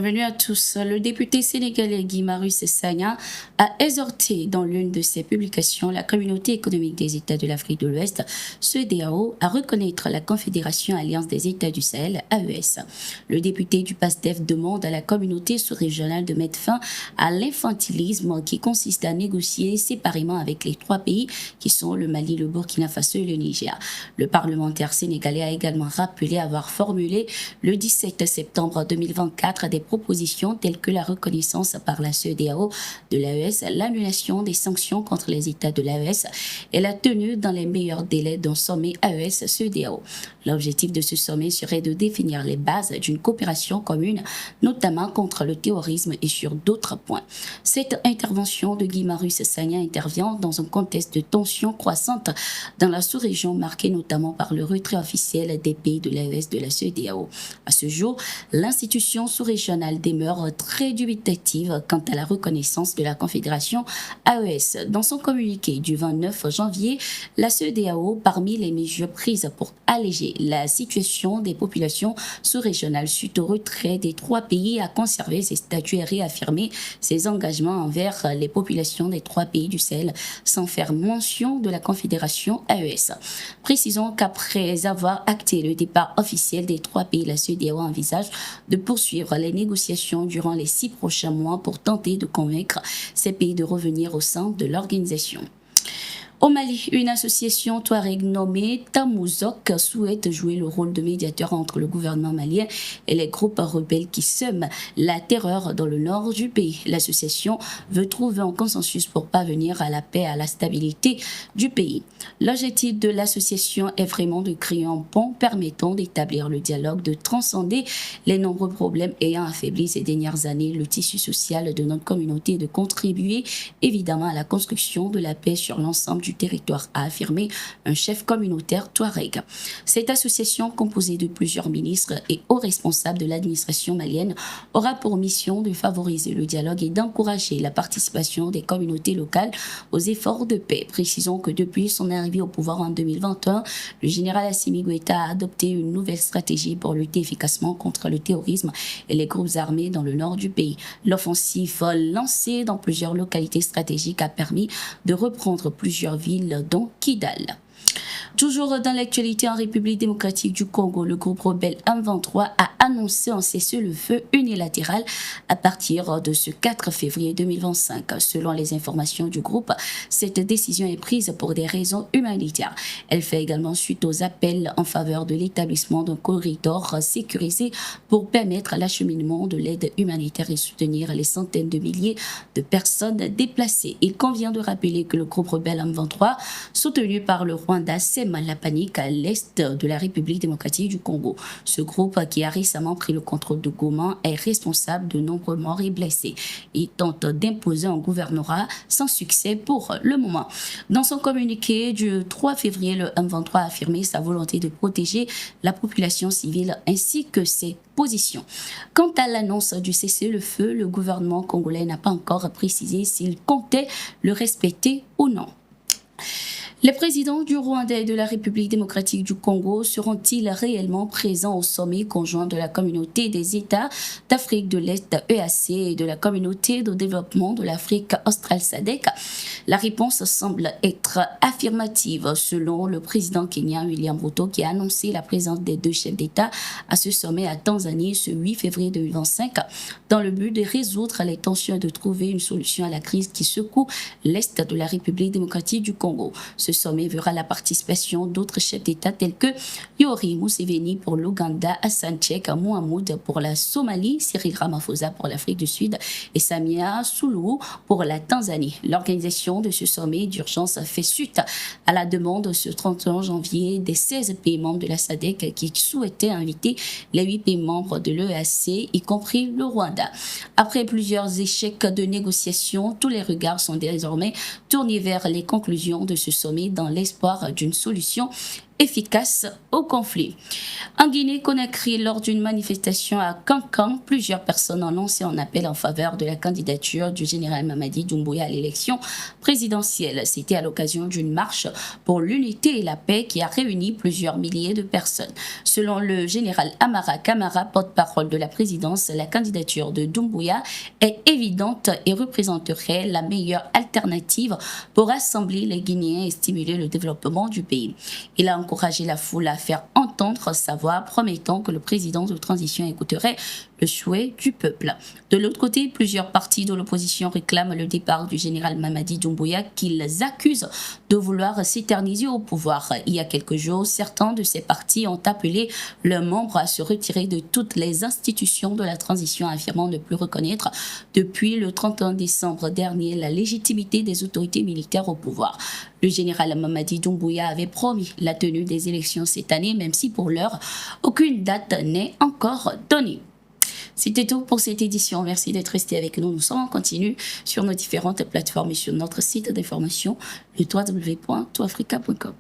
Bienvenue à tous. Le député sénégalais Guy Marius Sagna a exhorté dans l'une de ses publications la Communauté économique des États de l'Afrique de l'Ouest, CEDEAO, à reconnaître la Confédération Alliance des États du Sahel, AES. Le député du PASTEF demande à la communauté sous-régionale de mettre fin à l'infantilisme qui consiste à négocier séparément avec les trois pays qui sont le Mali, le Burkina Faso et le Niger. Le parlementaire sénégalais a également rappelé avoir formulé le 17 septembre 2024 des propositions telles que la reconnaissance par la CEDEAO de l'AES, l'annulation des sanctions contre les États de l'AES et la tenue dans les meilleurs délais d'un sommet AES-CEDEAO. L'objectif de ce sommet serait de définir les bases d'une coopération commune, notamment contre le terrorisme et sur d'autres points. Cette intervention de Guy Marius Sagna intervient dans un contexte de tensions croissantes dans la sous-région marquée notamment par le retrait officiel des pays de l'AES de la CEDEAO. À ce jour, l'institution sous-régionale demeure très dubitative quant à la reconnaissance de la Confédération AES. Dans son communiqué du 29 janvier, la CEDEAO, parmi les mesures prises pour alléger la situation des populations sous-régionales suite au retrait des trois pays, a conservé ses statuts et réaffirmé ses engagements envers les populations des trois pays du Sahel, sans faire mention de la Confédération AES. Précisons qu'après avoir acté le départ officiel des trois pays, la CEDEAO envisage de poursuivre les négociations durant les 6 prochains mois pour tenter de convaincre ces pays de revenir au sein de l'organisation. Au Mali, une association touareg nommée Tamouzok souhaite jouer le rôle de médiateur entre le gouvernement malien et les groupes rebelles qui sèment la terreur dans le nord du pays. L'association veut trouver un consensus pour parvenir à la paix et à la stabilité du pays. L'objectif de l'association est vraiment de créer un pont permettant d'établir le dialogue, de transcender les nombreux problèmes ayant affaibli ces dernières années le tissu social de notre communauté et de contribuer évidemment à la construction de la paix sur l'ensemble du territoire, a affirmé un chef communautaire touareg. Cette association, composée de plusieurs ministres et hauts responsables de l'administration malienne, aura pour mission de favoriser le dialogue et d'encourager la participation des communautés locales aux efforts de paix. Précisons que depuis son arrivée au pouvoir en 2021, le général Assimi Goïta a adopté une nouvelle stratégie pour lutter efficacement contre le terrorisme et les groupes armés dans le nord du pays. L'offensive lancée dans plusieurs localités stratégiques a permis de reprendre plusieurs villes dont Kidal. Toujours dans l'actualité en République démocratique du Congo, le groupe rebelle M23 a annoncé un cessez-le-feu unilatéral à partir de ce 4 février 2025. Selon les informations du groupe, cette décision est prise pour des raisons humanitaires. Elle fait également suite aux appels en faveur de l'établissement d'un corridor sécurisé pour permettre l'acheminement de l'aide humanitaire et soutenir les centaines de milliers de personnes déplacées. Il convient de rappeler que le groupe rebelle M23, soutenu par le Rwanda, sème la panique à l'est de la République démocratique du Congo. Ce groupe, qui a récemment pris le contrôle de Goma, est responsable de nombreux morts et blessés. Il tente d'imposer un gouvernorat sans succès pour le moment. Dans son communiqué du 3 février, le M23 a affirmé sa volonté de protéger la population civile ainsi que ses positions. Quant à l'annonce du cessez-le-feu, le gouvernement congolais n'a pas encore précisé s'il comptait le respecter ou non. Les présidents du Rwanda et de la République démocratique du Congo seront-ils réellement présents au sommet conjoint de la communauté des États d'Afrique de l'Est EAC et de la communauté de développement de l'Afrique australe SADC? La réponse semble être affirmative selon le président kenyan William Ruto, qui a annoncé la présence des deux chefs d'État à ce sommet à Tanzanie ce 8 février 2025 dans le but de résoudre les tensions et de trouver une solution à la crise qui secoue l'Est de la République démocratique du Congo. Ce sommet verra la participation d'autres chefs d'État tels que Yoweri Museveni pour l'Ouganda, Hassan Sheikh Mohamud pour la Somalie, Cyril Ramaphosa pour l'Afrique du Sud et Samia Suluhu pour la Tanzanie. L'organisation de ce sommet d'urgence fait suite à la demande ce 31 janvier des 16 pays membres de la SADC qui souhaitaient inviter les 8 pays membres de l'EAC, y compris le Rwanda. Après plusieurs échecs de négociations, tous les regards sont désormais tournés vers les conclusions de ce sommet dans l'espoir d'une solution efficace au conflit. En Guinée-Conakry, lors d'une manifestation à Cancan, plusieurs personnes ont lancé un appel en faveur de la candidature du général Mamadi Doumbouya à l'élection présidentielle. C'était à l'occasion d'une marche pour l'unité et la paix qui a réuni plusieurs milliers de personnes. Selon le général Amara Kamara, porte-parole de la présidence, la candidature de Doumbouya est évidente et représenterait la meilleure alternative pour rassembler les Guinéens et stimuler le développement du pays. Il a encouragé la foule à faire entendre sa voix, promettant que le président de transition écouterait le souhait du peuple. De l'autre côté, plusieurs partis de l'opposition réclament le départ du général Mamadi Doumbouya qu'ils accusent de vouloir s'éterniser au pouvoir. Il y a quelques jours, certains de ces partis ont appelé leurs membres à se retirer de toutes les institutions de la transition, affirmant ne plus reconnaître depuis le 31 décembre dernier la légitimité des autorités militaires au pouvoir. Le général Mamadi Doumbouya avait promis la tenue des élections cette année, même si pour l'heure, aucune date n'est encore donnée. C'était tout pour cette édition. Merci d'être resté avec nous. Nous sommes en continu sur nos différentes plateformes et sur notre site d'information, le www.toafrica.com.